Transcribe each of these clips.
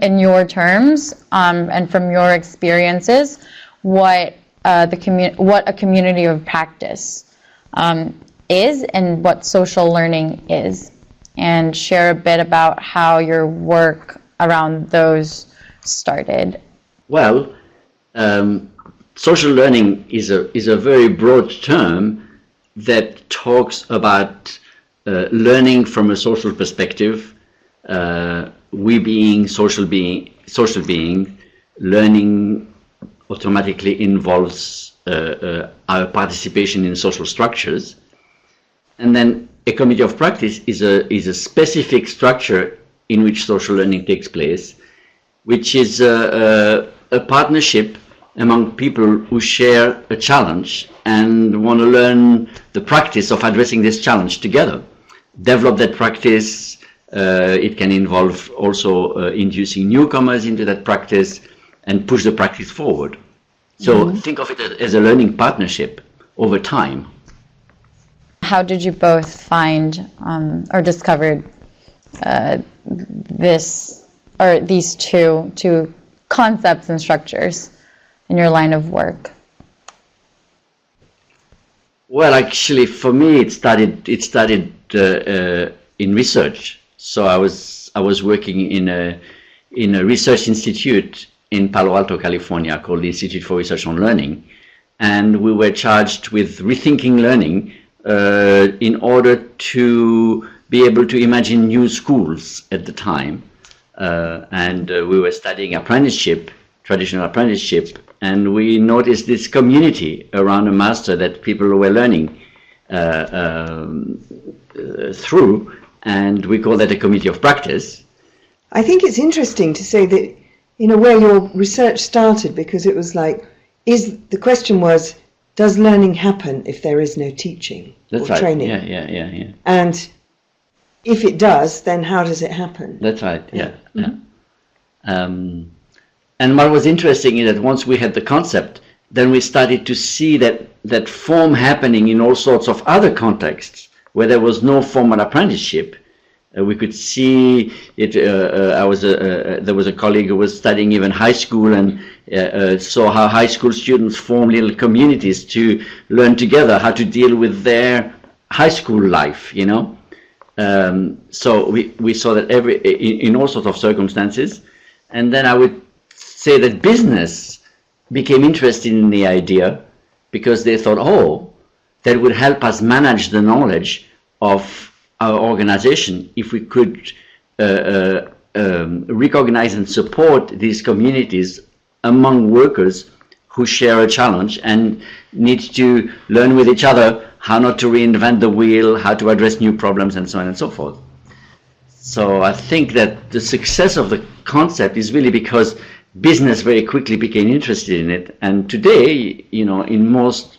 in your terms and from your experiences what a community of practice is and what social learning is, and share a bit about how your work around those started. Well, social learning is a very broad term that talks about learning from a social perspective. We being social being, learning automatically involves our participation in social structures, and then a community of practice is a specific structure in which social learning takes place, which is a partnership among people who share a challenge and want to learn the practice of addressing this challenge together. Develop that practice. It can involve also inducing newcomers into that practice and push the practice forward. So think of it as a learning partnership over time. How did you both find or discovered these two concepts and structures in your line of work? Well, actually, for me, it started in research. So I was working in a research institute in Palo Alto, California, called the Institute for Research on Learning, and we were charged with rethinking learning in order to be able to imagine new schools at the time. And we were studying apprenticeship, traditional apprenticeship, and we noticed this community around a master that people were learning through, and we call that a community of practice. I think it's interesting to say that, where your research started, because it was like, the question was, does learning happen if there is no teaching or training? Yeah. And if it does, then how does it happen? That's right, yeah. And what was interesting is that once we had the concept, then we started to see that form happening in all sorts of other contexts where there was no formal apprenticeship. We could see it. There was a colleague who was studying even high school and saw how high school students form little communities to learn together how to deal with their high school life. So we saw that in all sorts of circumstances, and then I would say that business became interested in the idea because they thought, that would help us manage the knowledge of our organization if we could recognize and support these communities among workers who share a challenge and need to learn with each other how not to reinvent the wheel, how to address new problems, and so on and so forth. So I think that the success of the concept is really because business very quickly became interested in it, and today, in most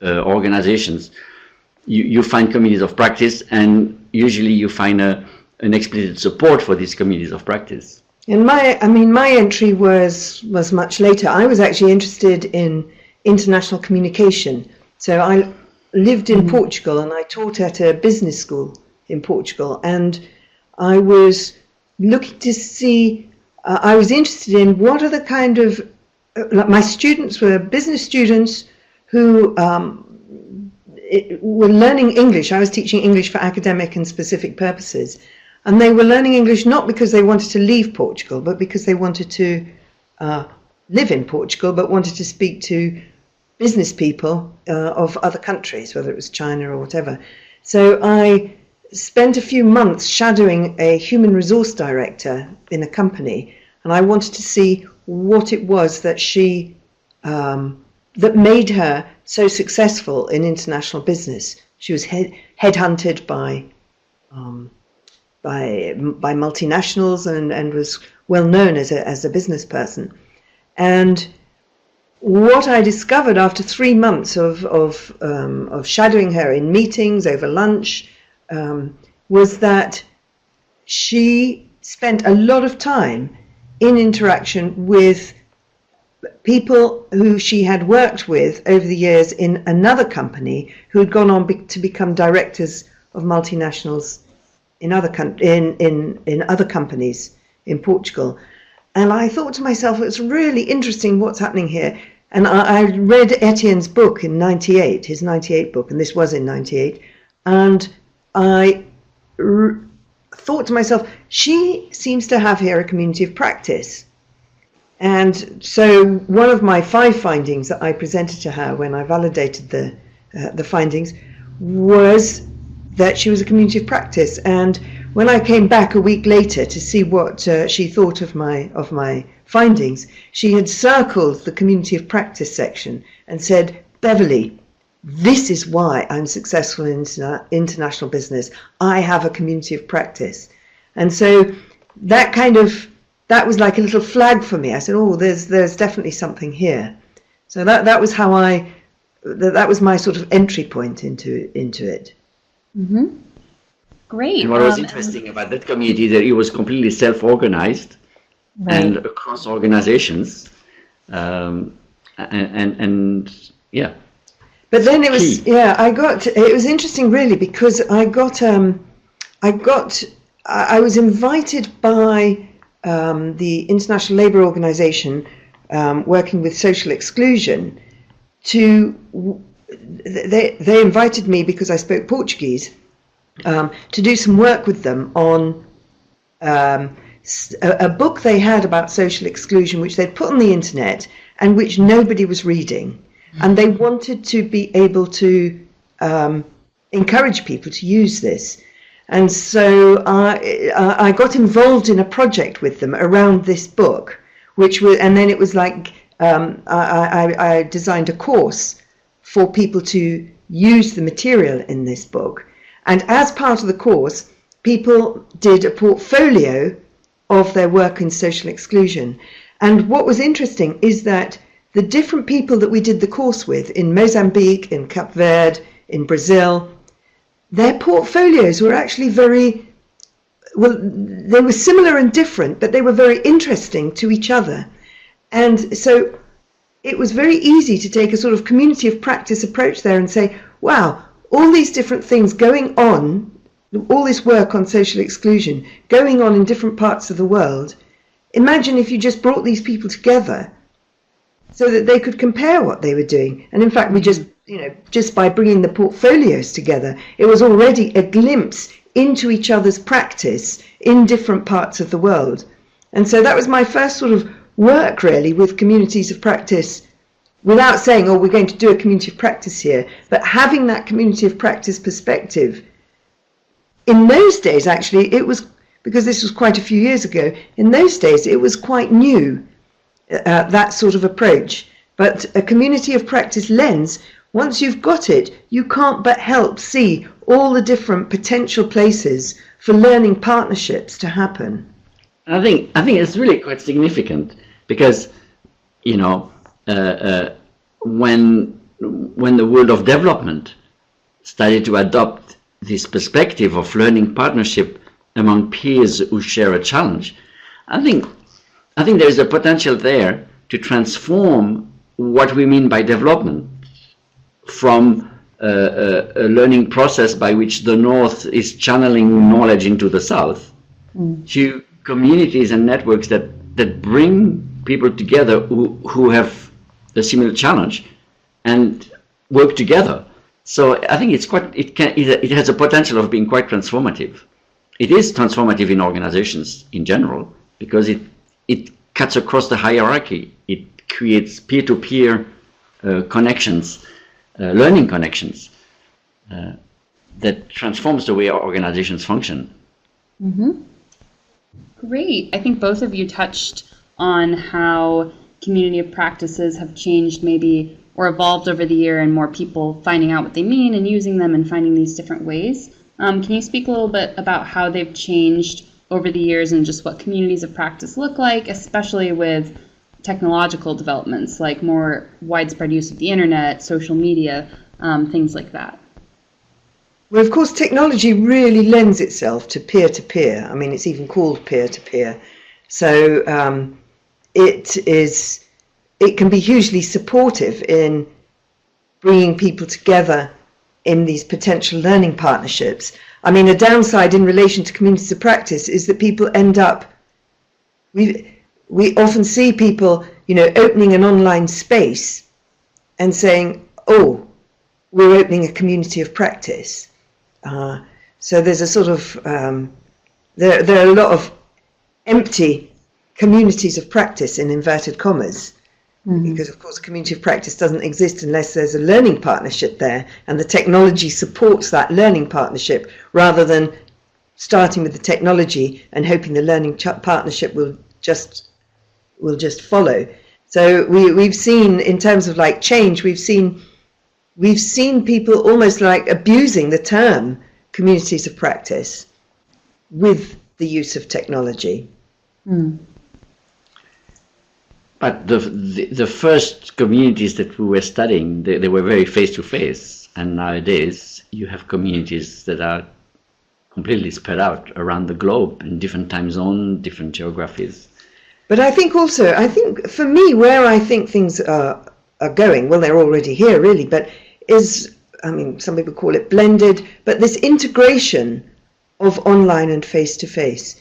organizations, you find communities of practice, and usually you find an explicit support for these communities of practice. And my entry was much later. I was actually interested in international communication. So I lived in Portugal, and I taught at a business school in Portugal, and I was looking to see, I was interested in what are the kind of, my students were business students who were learning English. I was teaching English for academic and specific purposes, and they were learning English not because they wanted to leave Portugal, but because they wanted to live in Portugal, but wanted to speak to business people of other countries, whether it was China or whatever. So I spent a few months shadowing a human resource director in a company, and I wanted to see what it was that that made her so successful in international business. She was headhunted by multinationals and was well known as a business person. And what I discovered after 3 months of shadowing her in meetings over lunch was that she spent a lot of time in interaction with people who she had worked with over the years in another company, who had gone on to become directors of multinationals in other companies in Portugal. And I thought to myself, it's really interesting what's happening here. And I read Etienne's book in 98, his 98 book, and this was in 98. And I thought to myself, she seems to have here a community of practice. And so one of my 5 findings that I presented to her when I validated the findings was that she was a community of practice. And when I came back a week later to see what she thought of my findings, she had circled the community of practice section and said, Beverly, this is why I'm successful in international business. I have a community of practice. And so that was like a little flag for me. I said, oh, there's definitely something here. So that was how that was my sort of entry point into it. Mm-hmm. Great. And what was interesting about that community that it was completely self-organized, Right. and across organizations, and yeah. But then it was it was interesting really, because I was invited by the International Labour Organization, working with social exclusion, they invited me because I spoke Portuguese, to do some work with them on a book they had about social exclusion, which they'd put on the internet and which nobody was reading. And they wanted to be able to encourage people to use this. And so I got involved in a project with them around this book, and then it was like I designed a course for people to use the material in this book. And as part of the course, people did a portfolio of their work in social exclusion. And what was interesting is that the different people that we did the course with in Mozambique, in Cape Verde, in Brazil, their portfolios were actually they were similar and different, but they were very interesting to each other. And so it was very easy to take a sort of community of practice approach there and say, wow, all these different things going on, all this work on social exclusion going on in different parts of the world. Imagine if you just brought these people together so that they could compare what they were doing. And in fact, we just by bringing the portfolios together, it was already a glimpse into each other's practice in different parts of the world. And so that was my first sort of work really with communities of practice, without saying, oh, we're going to do a community of practice here, but having that community of practice perspective. In those days, actually, it was, because this was quite a few years ago, in those days it was quite new, that sort of approach. But a community of practice lens, once you've got it, you can't but help see all the different potential places for learning partnerships to happen. I think it's really quite significant, because when the world of development started to adopt this perspective of learning partnership among peers who share a challenge, I think there is a potential there to transform what we mean by development from a learning process by which the North is channeling knowledge into the South to communities and networks that bring people together who have a similar challenge and work together. So I think it has a potential of being quite transformative. It is transformative in organizations in general, because it cuts across the hierarchy. It creates peer-to-peer connections, learning connections, that transforms the way our organizations function. Mm-hmm. Great. I think both of you touched on how community of practices have changed maybe or evolved over the year, and more people finding out what they mean and using them and finding these different ways. Can you speak a little bit about how they've changed over the years and just what communities of practice look like, especially with technological developments like more widespread use of the internet, social media, things like that? Well, of course, technology really lends itself to peer-to-peer. I mean, it's even called peer-to-peer. So it can be hugely supportive in bringing people together in these potential learning partnerships. I mean, a downside in relation to communities of practice is that people end up we often see people, opening an online space and saying, "Oh, we're opening a community of practice." So there's a sort of there are a lot of empty communities of practice in inverted commas. Because, of course, community of practice doesn't exist unless there's a learning partnership there, and the technology supports that learning partnership rather than starting with the technology and hoping the learning partnership will just follow. So we've seen, in terms of like change, we've seen people almost like abusing the term communities of practice with the use of technology. But the first communities that we were studying, they were very face-to-face. And nowadays, you have communities that are completely spread out around the globe in different time zones, different geographies. But I think for me, where I think things are going, well, they're already here, really, but some people call it blended, but this integration of online and face-to-face.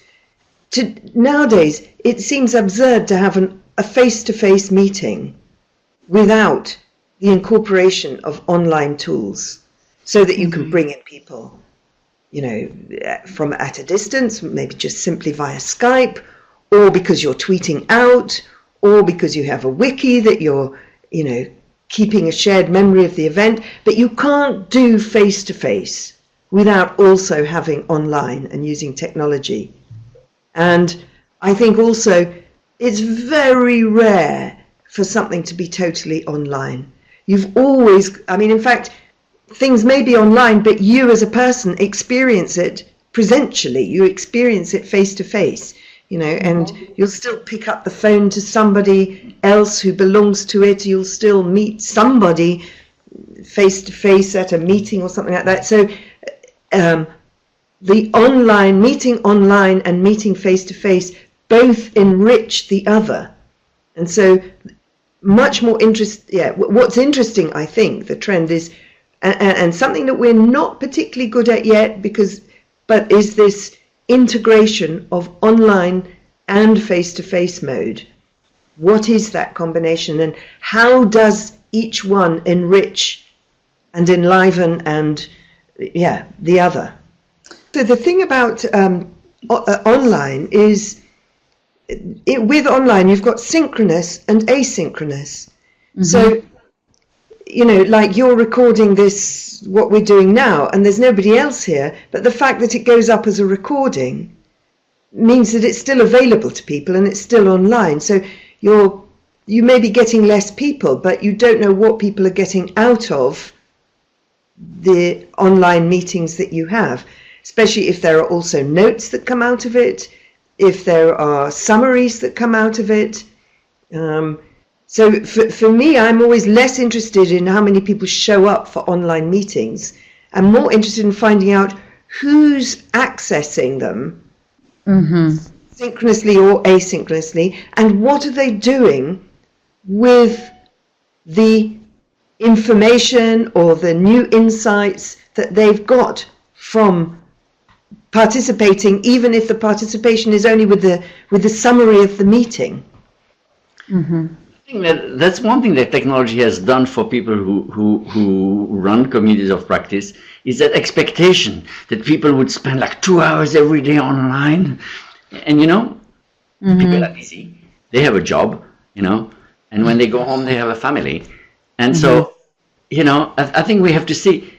Nowadays, it seems absurd to have a face-to-face meeting without the incorporation of online tools so that you can bring in people, from at a distance, maybe just simply via Skype, or because you're tweeting out, or because you have a wiki that you're, keeping a shared memory of the event. But you can't do face-to-face without also having online and using technology. And I think also it's very rare for something to be totally online. You've always, in fact, things may be online, but you as a person experience it presentially. You experience it face to face, and you'll still pick up the phone to somebody else who belongs to it. You'll still meet somebody face to face at a meeting or something like that. So the online and meeting face to face both enrich the other. And so much more what's interesting, I think, the trend is, and something that we're not particularly good at yet, but is this integration of online and face-to-face mode. What is that combination, and how does each one enrich and enliven and the other? So the thing about online is, with online you've got synchronous and asynchronous. So like you're recording this, what we're doing now, and there's nobody else here, but the fact that it goes up as a recording means that it's still available to people and it's still online. So you may be getting less people, but you don't know what people are getting out of the online meetings that you have, especially if there are also notes that come out of it, if there are summaries that come out of it. So for me, I'm always less interested in how many people show up for online meetings. I'm more interested in finding out who's accessing them, synchronously or asynchronously, and what are they doing with the information or the new insights that they've got from participating, even if the participation is only with the summary of the meeting. I think that's one thing that technology has done for people who run communities of practice, is that expectation that people would spend like 2 hours every day online. And people are busy, they have a job, and when they go home they have a family. And so I think we have to see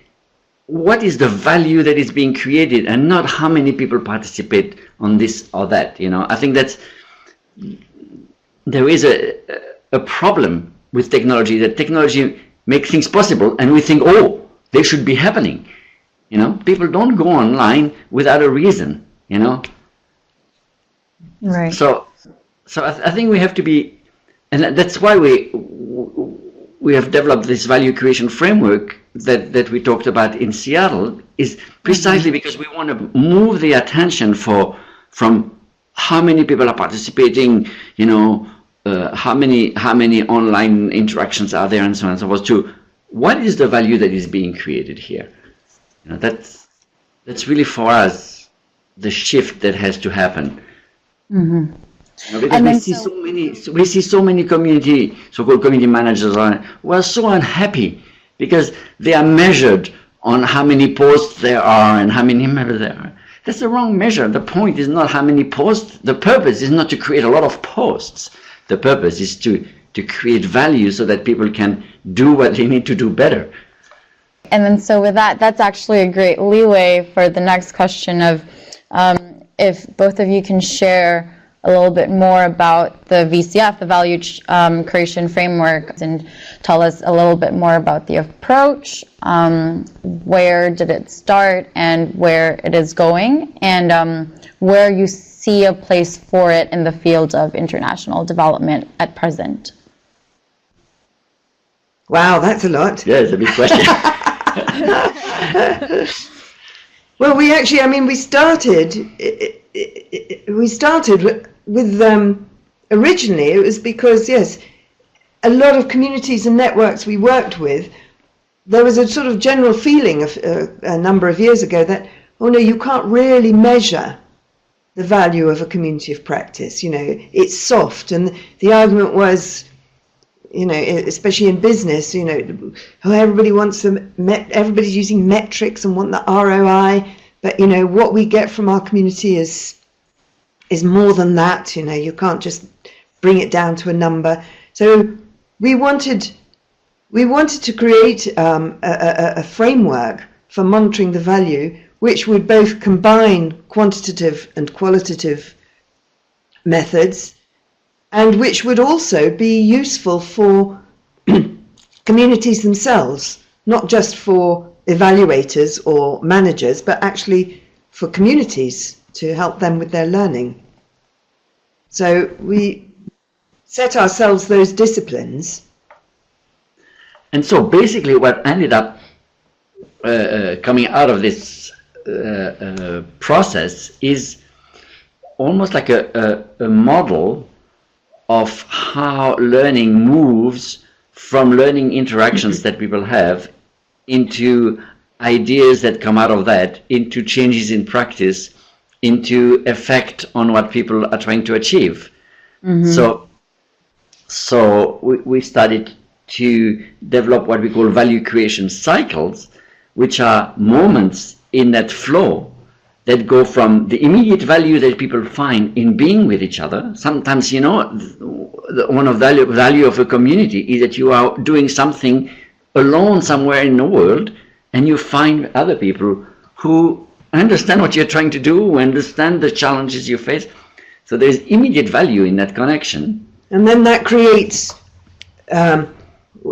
what is the value that is being created, and not how many people participate on this or that. I think there is a problem with technology, that technology makes things possible and we think, oh, they should be happening. People don't go online without a reason, Right. So I think we have to be, and that's why we have developed this value creation framework that we talked about in Seattle, is precisely because we want to move the attention from how many people are participating, how many online interactions are there, and so on and so forth, to what is the value that is being created here. That's really for us the shift that has to happen. Because And we then see so many so-called community managers who are so unhappy because they are measured on how many posts there are and how many members there are. That's the wrong measure. The point is not how many posts. The purpose is not to create a lot of posts. The purpose is to create value so that people can do what they need to do better. And then so with that, that's actually a great leeway for the next question of if both of you can share a little bit more about the VCF, the Value Creation Framework, and tell us a little bit more about the approach, where did it start and where it is going, and where you see a place for it in the field of international development at present. Wow, that's a lot. Yeah, it's a big question. Well, we started with originally it was because, yes, a lot of communities and networks we worked with, there was a sort of general feeling of a number of years ago that, oh no, you can't really measure the value of a community of practice. You know, it's soft. And the argument was, you know, especially in business, you know, everybody's using metrics and want the ROI, but you know what we get from our community is more than that. You know, you can't just bring it down to a number. So we wanted to create a framework for monitoring the value, which would both combine quantitative and qualitative methods, and which would also be useful for communities themselves, not just for evaluators or managers, but actually for communities to help them with their learning. So we set ourselves those disciplines. And so basically what ended up coming out of this process is almost like a model of how learning moves from learning interactions that people have into ideas that come out of that, into changes in practice, into effect on what people are trying to achieve. Mm-hmm. So we started to develop what we call value creation cycles, which are moments in that flow that go from the immediate value that people find in being with each other. Sometimes, you know, one of the value of a community is that you are doing something alone somewhere in the world, and you find other people who understand what you're trying to do, who understand the challenges you face. So there's immediate value in that connection. And then that creates, you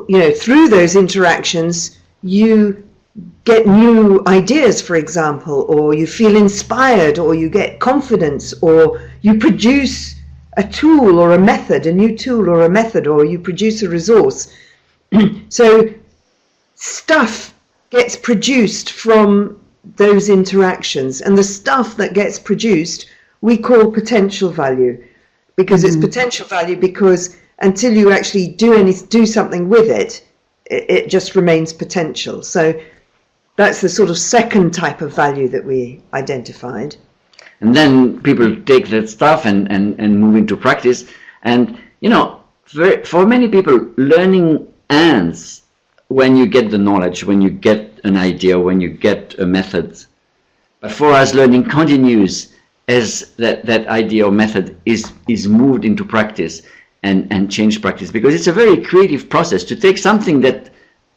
know, through those interactions, you get new ideas, for example, or you feel inspired, or you get confidence, or you produce a tool or a method, a new tool or a method, or you produce a resource. So stuff gets produced from those interactions, and the stuff that gets produced we call potential value, because it's potential value because until you actually do something with it, it just remains potential. So that's the sort of second type of value that we identified. And then people take that stuff and move into practice. And, you know, for many people, learning ends when you get the knowledge, when you get an idea, when you get a method. But for us, learning continues as that idea or method is moved into practice and change practice. Because it's a very creative process to take something that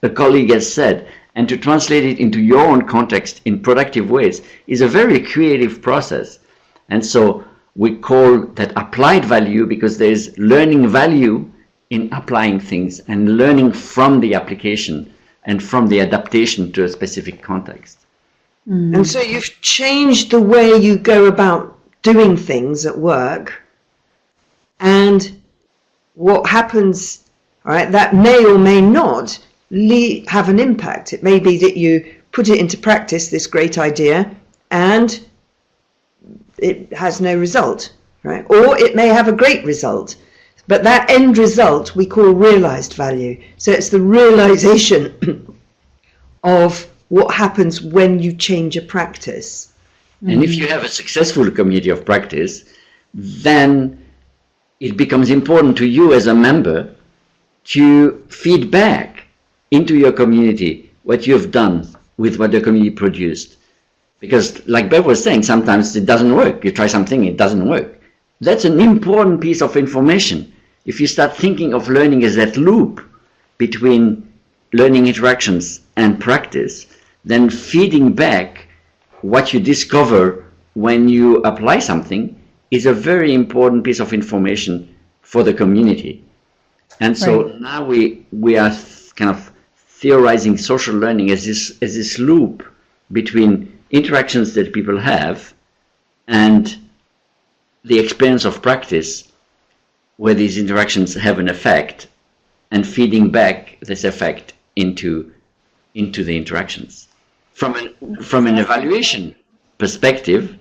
a colleague has said and to translate it into your own context in productive ways is a very creative process. And so we call that applied value because there's learning value in applying things and learning from the application and from the adaptation to a specific context. And so you've changed the way you go about doing things at work, and what happens, all right, that may or may not have an impact. It may be that you put it into practice, this great idea, and it has no result, right? Or it may have a great result, but that end result we call realized value. So it's the realization of what happens when you change a practice. And if you have a successful community of practice, then it becomes important to you as a member to feed back into your community what you've done with what the community produced. Because like Bev was saying, sometimes it doesn't work. You try something, it doesn't work. That's an important piece of information. If you start thinking of learning as that loop between learning interactions and practice, then feeding back what you discover when you apply something is a very important piece of information for the community. And so now we are kind of theorizing social learning as this loop between interactions that people have and the experience of practice, where these interactions have an effect, and feeding back this effect into the interactions. From an evaluation perspective,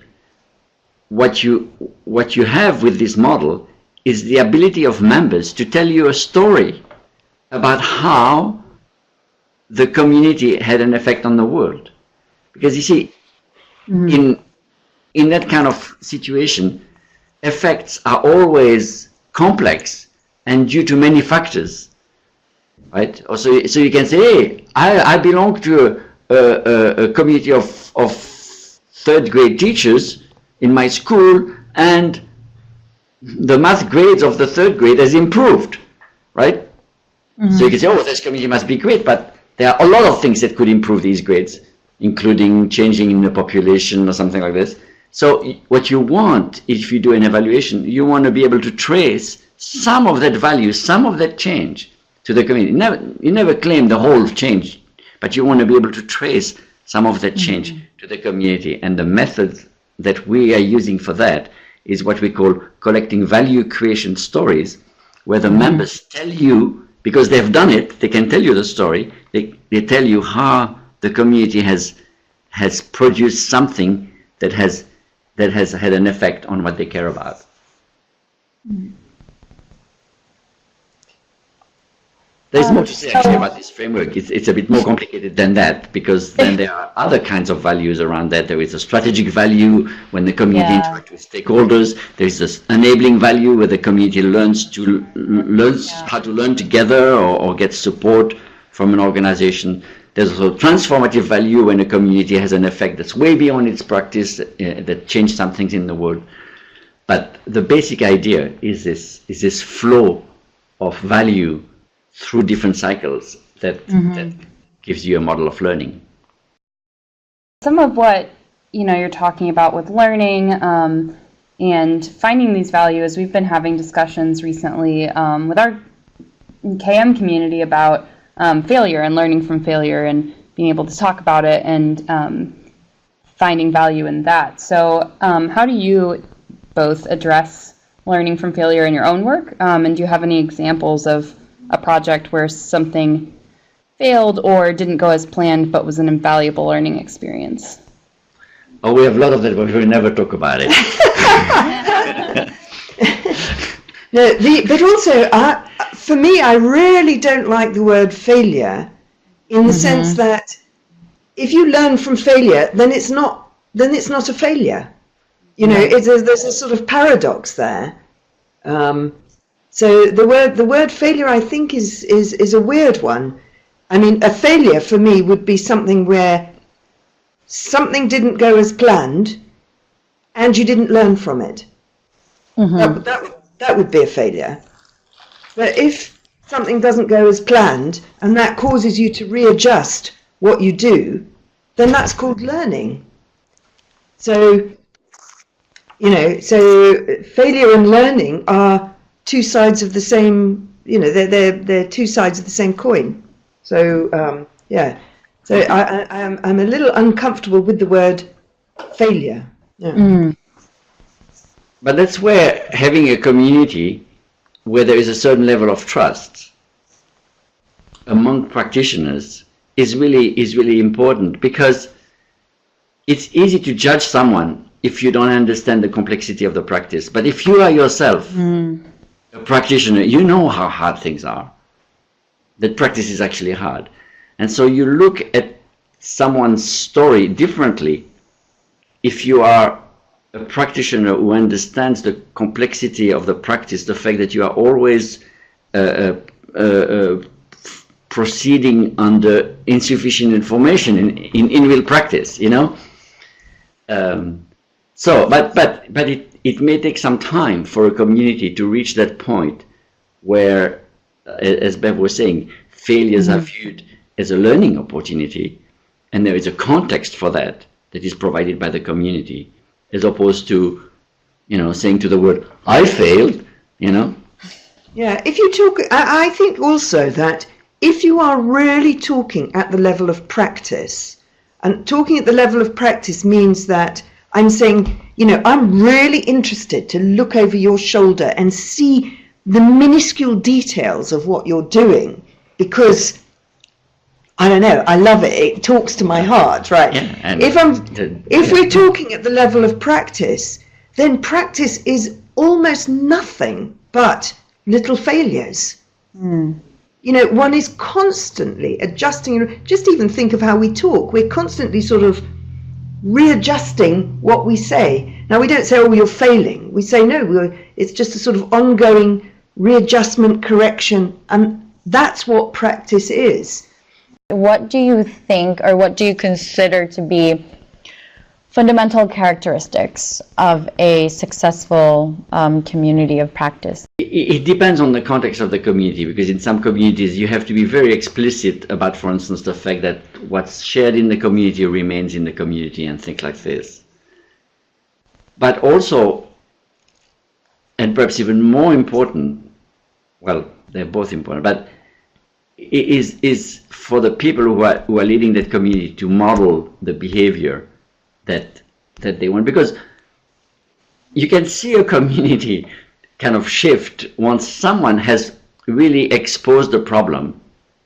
what you have with this model is the ability of members to tell you a story about how the community had an effect on the world. Because you see, in that kind of situation, effects are always complex and due to many factors, right? Also, so you can say, hey, I belong to a community of third grade teachers in my school, and the math grades of the third grade has improved, right? So you can say, oh, this community must be great, but there are a lot of things that could improve these grades, including changing in the population or something like this. So what you want, if you do an evaluation, you want to be able to trace some of that value, some of that change to the community. You never claim the whole change, but you want to be able to trace some of that change to the community. And the method that we are using for that is what we call collecting value creation stories, where the members tell you, because they've done it, they can tell you the story, they tell you how the community has produced something that has had an effect on what they care about. There's more to say actually about this framework. It's a bit more complicated than that, because then there are other kinds of values around that. There is a strategic value when the community interacts with stakeholders. There is this enabling value where the community learns how to learn together or get support from an organization. There's also transformative value when a community has an effect that's way beyond its practice, that changes some things in the world. But the basic idea is this flow of value through different cycles that gives you a model of learning. Some of what you're talking about with learning and finding these values, we've been having discussions recently with our KM community about failure and learning from failure and being able to talk about it and finding value in that. So how do you both address learning from failure in your own work? And do you have any examples of a project where something failed or didn't go as planned but was an invaluable learning experience? Oh, we have a lot of that, but we never talk about it. No, but also, for me, I really don't like the word failure, in the sense that if you learn from failure, then it's not a failure. There's a sort of paradox there. So the word failure, I think, is a weird one. I mean, a failure for me would be something where something didn't go as planned, and you didn't learn from it. That would be a failure. But if something doesn't go as planned, and that causes you to readjust what you do, then that's called learning. So, so failure and learning are two sides of the same, they're two sides of the same coin. So, so I'm a little uncomfortable with the word failure. Yeah. But that's where having a community where there is a certain level of trust among practitioners is really important, because it's easy to judge someone if you don't understand the complexity of the practice. But if you are yourself a practitioner, you know how hard things are. That practice is actually hard. And so you look at someone's story differently if you are a practitioner who understands the complexity of the practice, the fact that you are always proceeding under insufficient information in real practice, you know. But it may take some time for a community to reach that point where, as Bev was saying, failures are viewed as a learning opportunity, and there is a context for that is provided by the community, as opposed to, you know, saying to the world, "I failed," you know. Yeah, if you talk, I think also that if you are really talking at the level of practice, and talking at the level of practice means that I'm saying, you know, I'm really interested to look over your shoulder and see the minuscule details of what you're doing, because I don't know, I love it. It talks to my heart, right? Yeah, if we're talking at the level of practice, then practice is almost nothing but little failures. You know, one is constantly adjusting. Just even think of how we talk. We're constantly sort of readjusting what we say. Now, we don't say, "Oh, you're failing." We say, "No, it's just a sort of ongoing readjustment, correction," and that's what practice is. What do you think, or what do you consider to be fundamental characteristics of a successful community of practice? It depends on the context of the community, because in some communities you have to be very explicit about, for instance, the fact that what's shared in the community remains in the community and things like this. But also, and perhaps even more important, well, they're both important, but is for the people who are leading that community to model the behavior that they want, because you can see a community kind of shift once someone has really exposed the problem,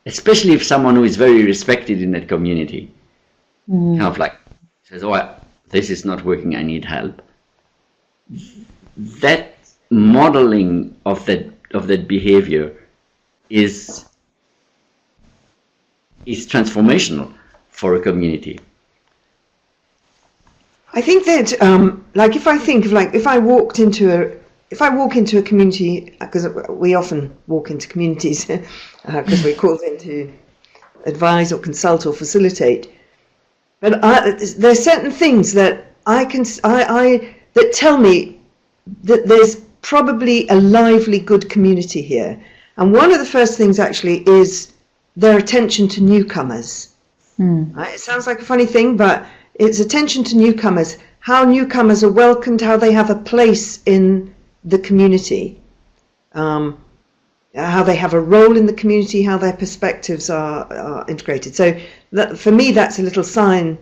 especially if someone who is very respected in that community kind of like says, "Oh, this is not working, I need help." That modeling of that behavior is transformational for a community. I think that, like, if I walk into a community, because we often walk into communities because we're called in to advise or consult or facilitate, but there's certain things that that tell me that there's probably a lively, good community here. And one of the first things actually is their attention to newcomers. Right? It sounds like a funny thing, but it's attention to newcomers, how newcomers are welcomed, how they have a place in the community, how they have a role in the community, how their perspectives are integrated. So for me, that's a little sign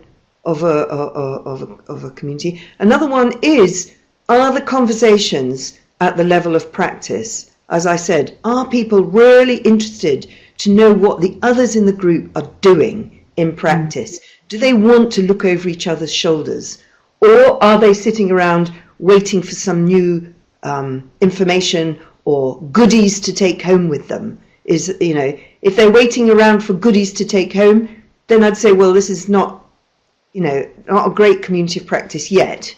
of a community. Another one is, are the conversations at the level of practice? As I said, are people really interested to know what the others in the group are doing in practice? Do they want to look over each other's shoulders? Or are they sitting around waiting for some new information or goodies to take home with them? If they're waiting around for goodies to take home, then I'd say, well, this is not a great community of practice yet.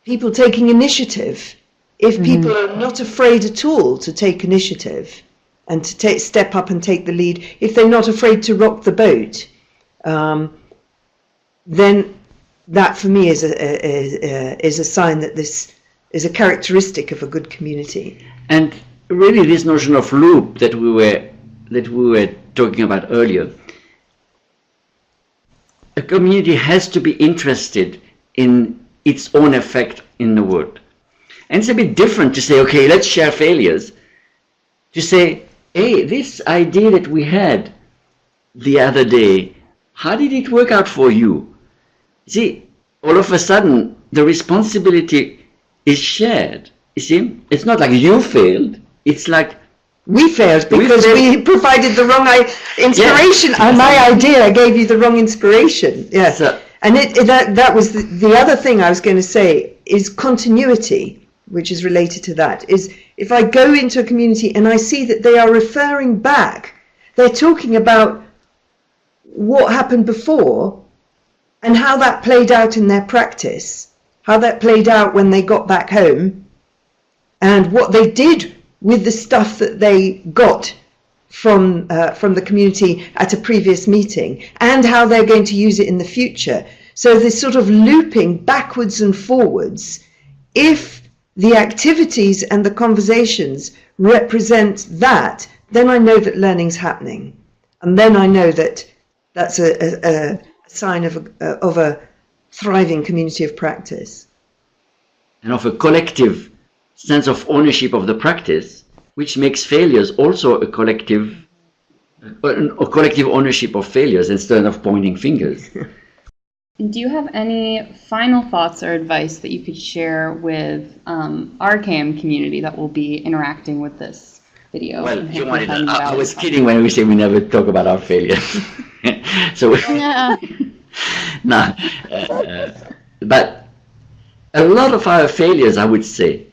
People taking initiative. If people are not afraid at all to take initiative and to step up and take the lead, if they're not afraid to rock the boat, then that for me is a sign that this is a characteristic of a good community. And really, this notion of loop that we were talking about earlier, a community has to be interested in its own effect in the world. And it's a bit different to say, okay, let's share failures, to say, hey, this idea that we had the other day, how did it work out for you? See, all of a sudden, the responsibility is shared. You see, it's not like you failed, it's like we failed because we provided the wrong inspiration. Yes. My idea gave you the wrong inspiration. Yes. So, and that was the other thing I was going to say is continuity, which is related to that. Is if I go into a community and I see that they are referring back, they're talking about what happened before, and how that played out in their practice, how that played out when they got back home, and what they did with the stuff that they got from the community at a previous meeting, and how they're going to use it in the future. So this sort of looping backwards and forwards, if the activities and the conversations represent that, then I know that learning's happening. And then I know that that's a sign of a thriving community of practice. And of a collective sense of ownership of the practice, which makes failures also a collective ownership of failures instead of pointing fingers. Do you have any final thoughts or advice that you could share with our KM community that will be interacting with this video? Well, I was kidding when we say we never talk about our failures. So, Yeah. no, but a lot of our failures, I would say,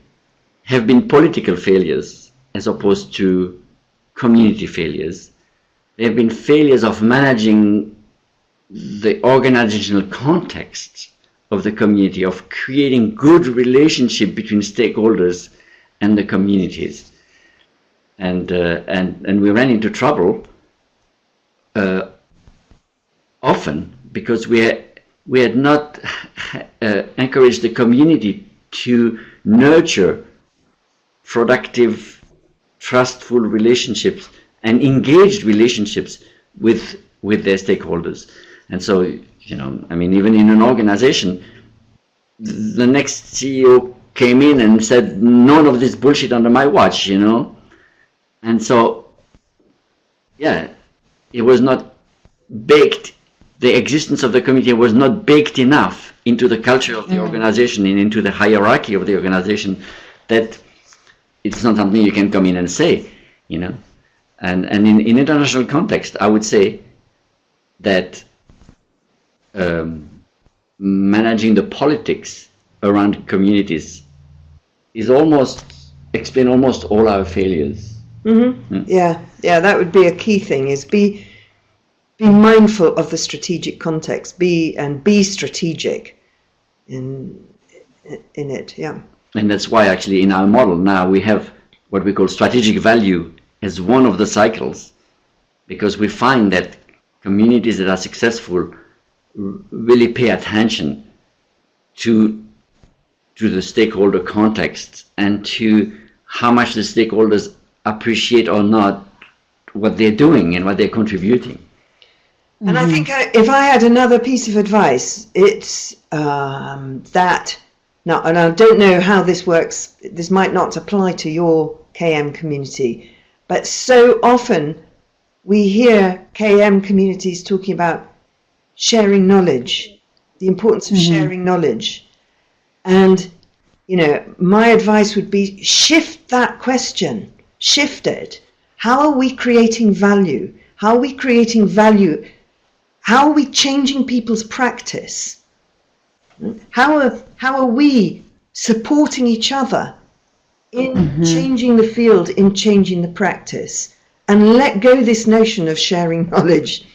have been political failures as opposed to community failures. They have been failures of managing the organizational context of the community, of creating good relationship between stakeholders and the communities. And we ran into trouble often because we had not encouraged the community to nurture productive, trustful relationships and engaged relationships with their stakeholders. And so, you know, I mean, even in an organization, the next CEO came in and said, none of this bullshit under my watch, you know. And so, yeah, it was not baked, the existence of the committee was not baked enough into the culture of the organization and into the hierarchy of the organization that it's not something you can come in and say, you know. And in international context, I would say that managing the politics around communities is explain almost all our failures. Mm-hmm. Yeah, that would be a key thing, is be mindful of the strategic context, be strategic in it, yeah. And that's why actually in our model now we have what we call strategic value as one of the cycles, because we find that communities that are successful really pay attention to the stakeholder context and to how much the stakeholders appreciate or not what they're doing and what they're contributing. And I think if I had another piece of advice, it's that, now, and I don't know how this works, this might not apply to your KM community, but so often we hear KM communities talking about sharing knowledge, the importance of sharing knowledge. And, you know, my advice would be shift that question, shift it. How are we creating value? How are we creating value? How are we changing people's practice? How are we supporting each other in changing the field, in changing the practice? And let go this notion of sharing knowledge.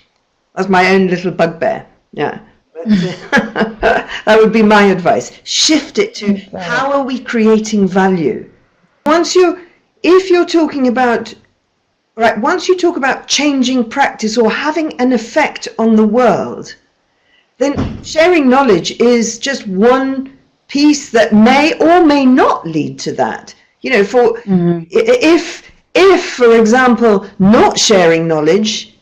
That's my own little bugbear. Yeah. But, that would be my advice. Shift it to how are we creating value? Once you talk about changing practice or having an effect on the world, then sharing knowledge is just one piece that may or may not lead to that. You know, if, for example, not sharing knowledge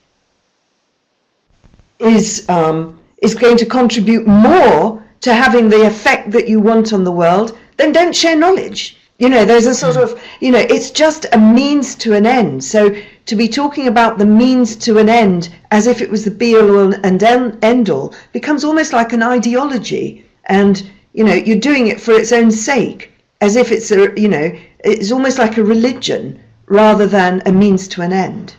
is going to contribute more to having the effect that you want on the world, then don't share knowledge. You know, there's a sort of, you know, it's just a means to an end. So to be talking about the means to an end as if it was the be-all and end-all becomes almost like an ideology. And, you know, you're doing it for its own sake, as if it's it's almost like a religion rather than a means to an end.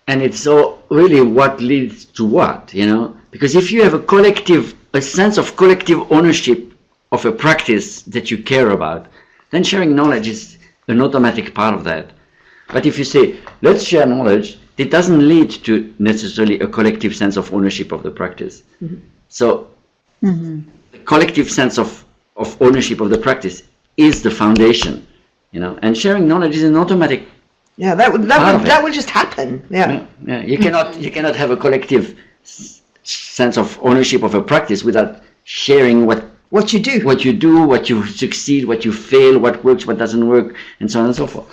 And it's so really what leads to what, you know? Because if you have a sense of collective ownership of a practice that you care about, then sharing knowledge is an automatic part of that. But if you say, let's share knowledge, it doesn't lead to necessarily a collective sense of ownership of the practice. So the collective sense of ownership of the practice is the foundation, you know, and sharing knowledge is an automatic. Yeah, that would just happen. Yeah. Yeah. You cannot have a collective sense of ownership of a practice without sharing what you do, what you succeed, what you fail, what works, what doesn't work, and so on and so forth.